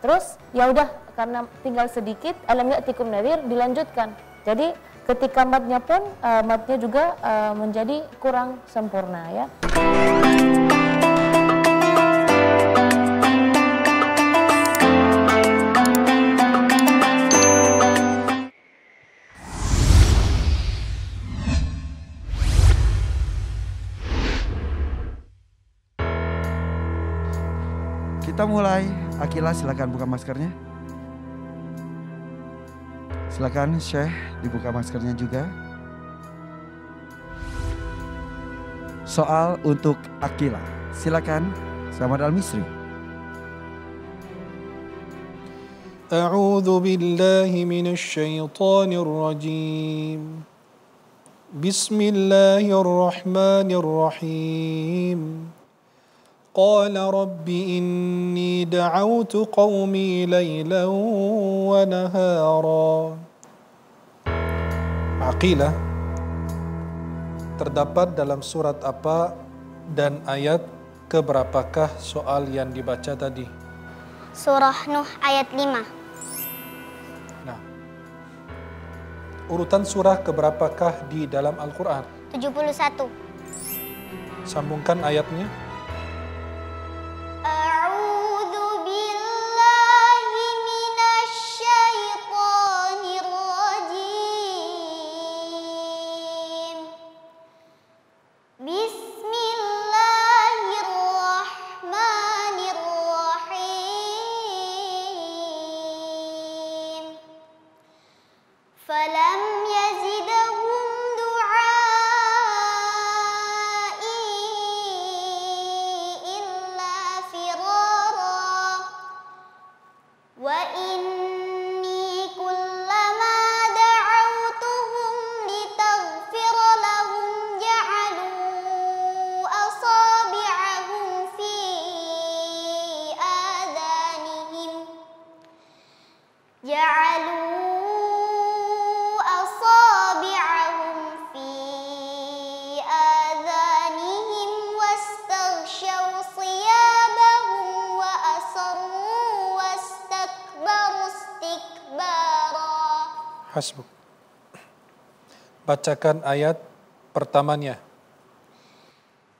Terus ya udah, karena tinggal sedikit, alam ya'tikum nadhir, dilanjutkan. Jadi ketika matnya pun matnya juga menjadi kurang sempurna ya. Kita mulai. Akila, silakan buka maskernya. Silakan Syekh dibuka maskernya juga. Soal untuk Akila. Silakan Samad Al-Misri. A'udzu billahi minasy syaithanir rajim. Bismillahirrahmanirrahim. قال رب إني دعوت قومي ليلا ونهارا. Aqilah, terdapat dalam surat apa dan ayat keberapakah soal yang dibaca tadi? Surah Nuh ayat 5. Nah, urutan surah keberapakah di dalam Al-Quran? 71. Sambungkan ayatnya. Hasbuk. Bacakan ayat pertamanya.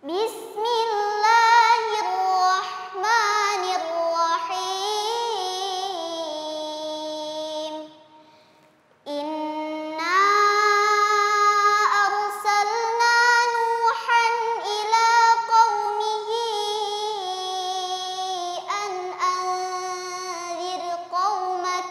Bismillahirrahmanirrahim. Inna arsalna Nuhan ila qaumihi an anzir qaumak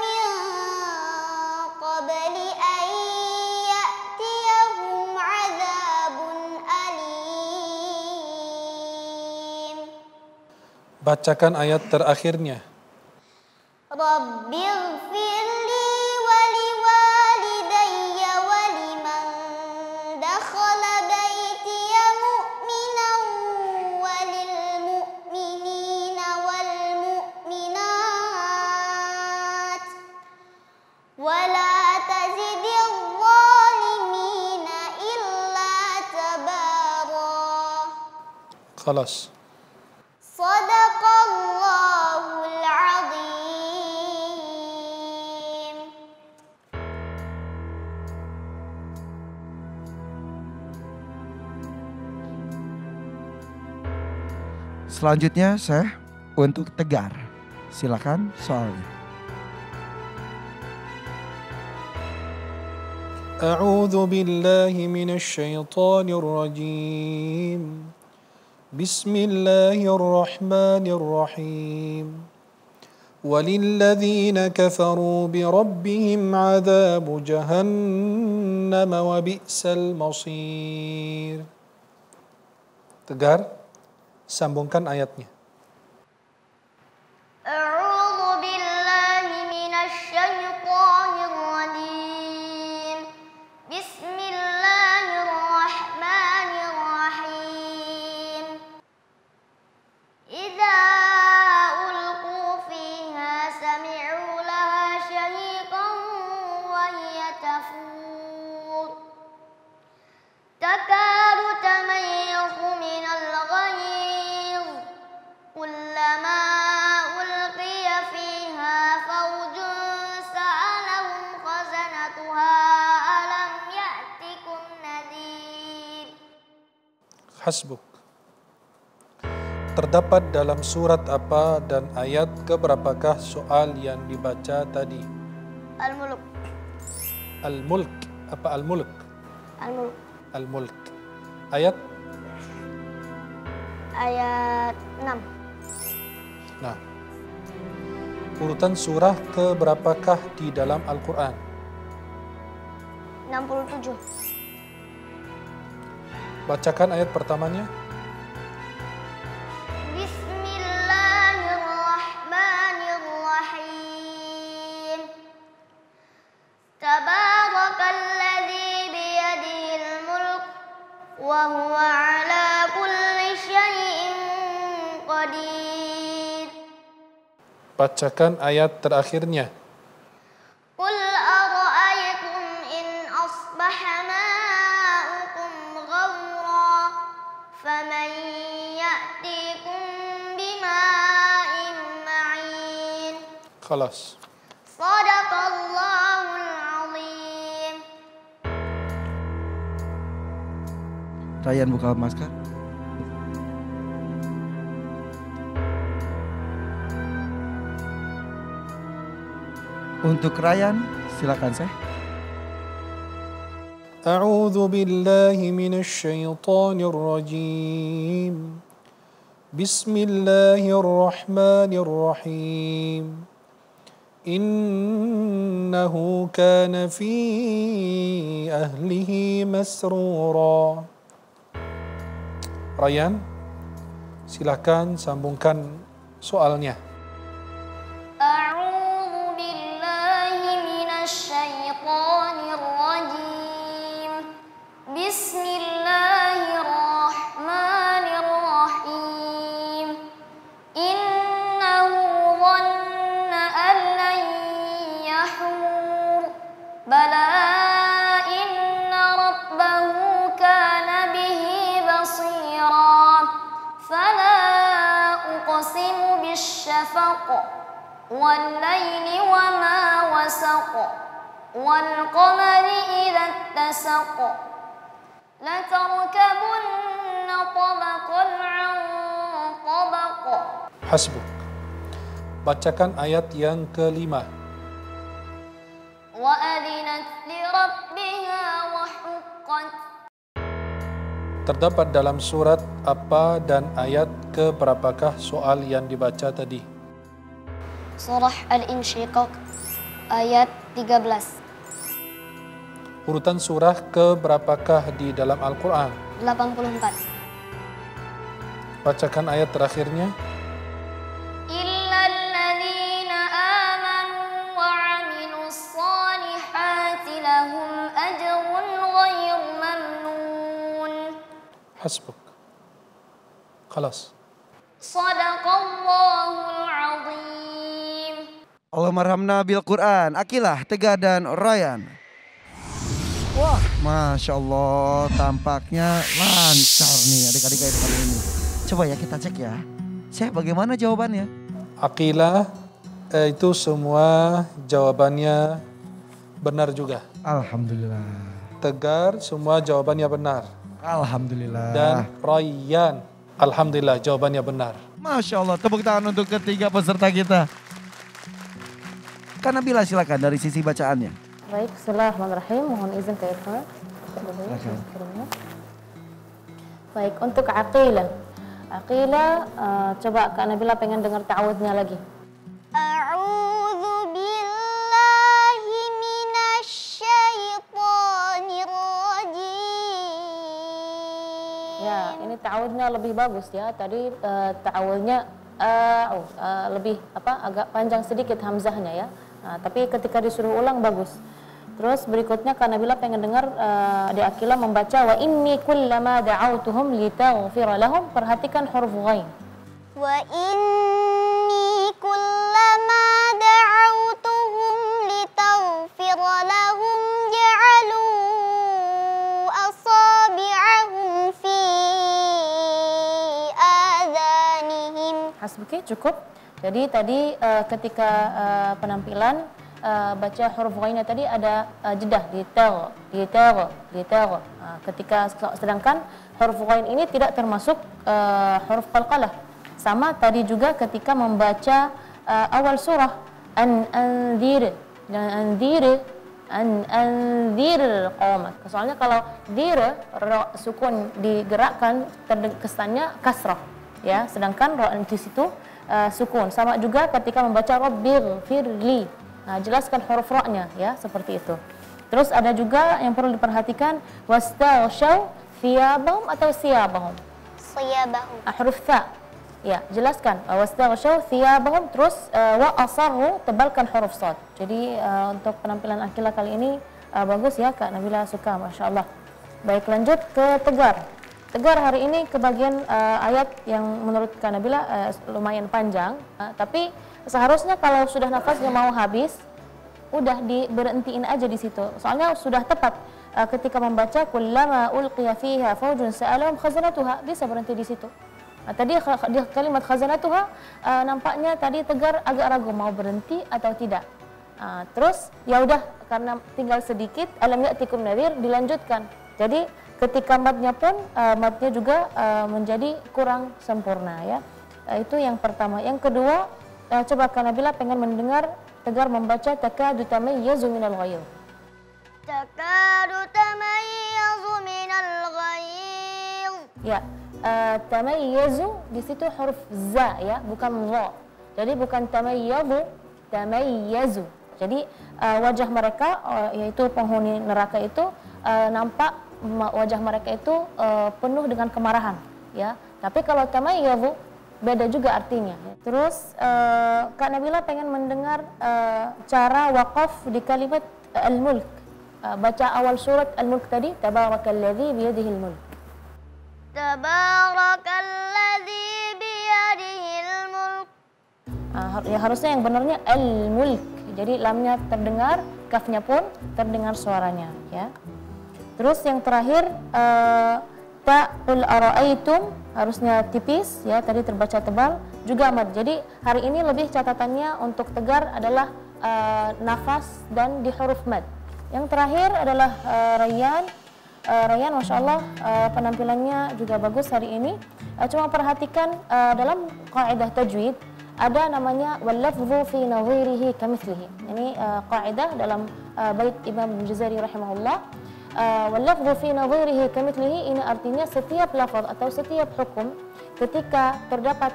min qabli an ya'tiyahum 'adzabun alim. Bacakan ayat terakhirnya. Rabbighfirli wa liwalidayya wa liman dakhala baytiya mu'minan walil mu'minina wal mu'minat wa la tazidil zalimina illa tabara. Khalas. Sadaqallahul azim. Selanjutnya Syekh untuk Tegar. Silakan soalnya. A'udzu billahi minasy syaithanir rajim. Bismillahirrahmanirrahim. Walilladzina kafaru bi rabbihim 'adzabu jahannam wa bi'sal masir. Tegar, sambungkan ayatnya. A'udzu billahi minasy syaithanir rajim. Bismillahirrahmanirrahim. Idza ulqu fiha sami'u laha syahiqan wa hiya tafur. Takadu tamayyazu Hasbuk. Terdapat dalam surat apa dan ayat keberapakah soal yang dibaca tadi? Al-Mulk. Al-Mulk. Apa Al-Mulk? Al-Mulk. Al-Mulk. Ayat? Ayat 6. Nah, urutan surah keberapakah di dalam Al-Quran? 67. Bacakan ayat pertamanya. Bismillahirrahmanirrahim. Tabarakalladzi biyadihil mulk wa huwa ala kulli syai'in qadir. Bacakan ayat terakhirnya. Qul ara'aytum in asbaha ma'ukum ghawra faman ya'tikum bima'in ma'in. Khalas. Sadaqallahul azim. Ryan buka masker. Untuk Ryan, silakan Syekh. A'udzu billahi minasy syaithanir rajim. Bismillahirrahmanirrahim. Innahu kana fi ahlihi masrura. Ryan, silakan sambungkan soalnya. A'udzu billahi minasy syaithanir rajim. Bismillahirrahmanirrahim. Innahu dhanna an lan yahur. Bala inna rabbahu kana bihi basira. Fala uqsimu bisyafaq. وَاللَّيْلِ وَمَا وَسَقَ وَالْقَمَرِ إِذَا اتَّسَقَ لَتَرْكَبُنَّ طَبَقًا عَنْ طَبَقٍ. Hasbuk. Bacakan ayat yang kelima. وَأَذِنَتْ لِرَبِّهَا وَحُقَّتْ. Terdapat dalam surat apa dan ayat keberapakah soal yang dibaca tadi? Surah Al-Insyiqaq ayat 13. Urutan surah keberapakah di dalam Al-Quran? 84. Bacakan ayat terakhirnya. Illal ladzina amanu wa 'amilus shalihati lahum ajrun ghairu mamnun. Hasbuk. Khalas. Shadaqallahul azim. Allah marhamna bil Quran. Akilah, Tega dan Ryan. Wah, Masya Allah, tampaknya lancar nih adik-adik kali ini. Coba ya kita cek ya. Syekh, bagaimana jawabannya? Aqilah, itu semua jawabannya benar juga. Alhamdulillah. Tegar, semua jawabannya benar. Alhamdulillah. Dan Rayyan, alhamdulillah jawabannya benar. Masya Allah, tepuk tangan untuk ketiga peserta kita. Kak Nabila silakan dari sisi bacaannya. Baik, bismillahirrahmanirrahim. Mohon izin ke Irfan. Baik, untuk aqilah. Aqilah, coba Kak Nabila pengen dengar ta'awudnya lagi. A'udzu billahi minasy syaithanir rajim. Ya, ini ta'awudnya lebih bagus ya. Tadi ta'awudnya lebih agak panjang sedikit hamzahnya ya. Nah, tapi ketika disuruh ulang bagus. Terus berikutnya Kak Nabila pengen dengar di Aqilah membaca wa inni kullama da'autuhum litaghfira lahum. Perhatikan huruf ghain. Wa inni kullama da'autuhum litaghfira lahum ja'alu asabi'ahum fi adhanihim. Hasbuki, cukup. Jadi tadi ketika penampilan baca huruf ghainnya tadi ada jedah di ketika sedangkan huruf ghain ini tidak termasuk huruf qalqalah. Sama tadi juga ketika membaca awal surah anzir qamat. Soalnya kalau dir sukun digerakkan kesannya kasrah ya, sedangkan ra di situ sukun. Sama juga ketika membaca rabbil firli. Nah, jelaskan huruf ra-nya ya, seperti itu. Terus ada juga yang perlu diperhatikan wastaghshaw thiyabahum atau siyabahum. Siyabahum. Huruf tha. Ya, jelaskan wastaghshaw thiyabahum, terus wa asarru, tebalkan huruf shad. Jadi untuk penampilan Akila kali ini bagus ya, Kak Nabila suka, Masya Allah. Baik, lanjut ke tegar. Tegar hari ini kebagian ayat yang menurut Kak Nabila lumayan panjang, tapi seharusnya kalau sudah nafasnya mau habis, udah diberhentiin aja di situ. Soalnya sudah tepat ketika membaca kullama ulqiya fiha faujun sa'alahum khazanatuha, bisa berhenti di situ. Tadi di kalimat khazanatuha nampaknya tadi tegar agak ragu mau berhenti atau tidak. Terus ya udah, karena tinggal sedikit alam ya'tikum nadhir, dilanjutkan. Jadi ketika matnya pun matnya juga menjadi kurang sempurna ya. Itu yang pertama. Yang kedua, coba Kak Nabila pengen mendengar tegar membaca takadu tamayyazu minal ghayr. Takadu tamayyazu minal ghayr. Ya, tamayyazu di situ huruf za ya, bukan dha. Jadi bukan tamayyazu, tamayyazu. Jadi wajah mereka yaitu penghuni neraka itu nampak wajah mereka itu penuh dengan kemarahan ya. Tapi kalau tamayyazu beda juga artinya. Terus Kak Nabila pengen mendengar cara waqaf di kalimat al-mulk. Baca awal surat al-mulk tadi, tabarakalladzi biyadihil mulk. Tabarakalladzi biyadihil mulk. Ya harusnya yang benarnya al-mulk. Jadi lamnya terdengar, kafnya pun terdengar suaranya ya. Terus yang terakhir qul ara'aitum, harusnya tipis ya, tadi terbaca tebal juga mad. Jadi hari ini lebih catatannya untuk tegar adalah nafas dan di huruf mad. Yang terakhir adalah Rayyan. Rayyan Masya Allah penampilannya juga bagus hari ini. Cuma perhatikan dalam kaidah tajwid ada namanya wal-lafdhu fi nadhirihi kamithlihi. Ini kaidah dalam bait Imam Jazari rahimahullah. Wal-lafdhu fi nadhirihi kamithlihi, ini artinya setiap lafaz atau setiap hukum ketika terdapat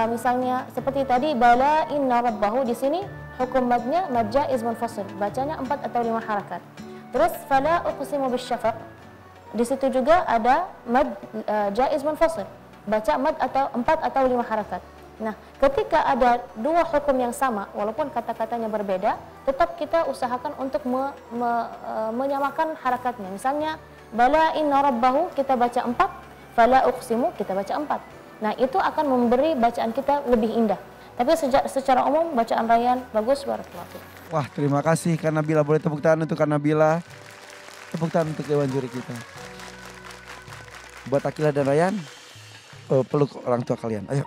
misalnya seperti tadi bala inna rabbahu, di sini hukum madnya mad jaiz munfasil, bacanya 4 atau 5 harakat. Terus fala uqsimu bisyafaq, di situ juga ada mad jaiz munfasil, baca mad atau 4 atau 5 harakat. Nah, ketika ada dua hukum yang sama, walaupun kata-katanya berbeda, tetap kita usahakan untuk menyamakan harakatnya. Misalnya, bala inna rabbahu kita baca 4, fala uqsimu kita baca 4. Nah, itu akan memberi bacaan kita lebih indah. Tapi secara umum bacaan Rayyan bagus, barakallahu. Wah, terima kasih Kak Nabila. Boleh tepuk tangan untuk Kak Nabila. Tepuk tangan untuk Dewan Juri kita. Buat Akila dan Rayyan, peluk orang tua kalian. Ayo.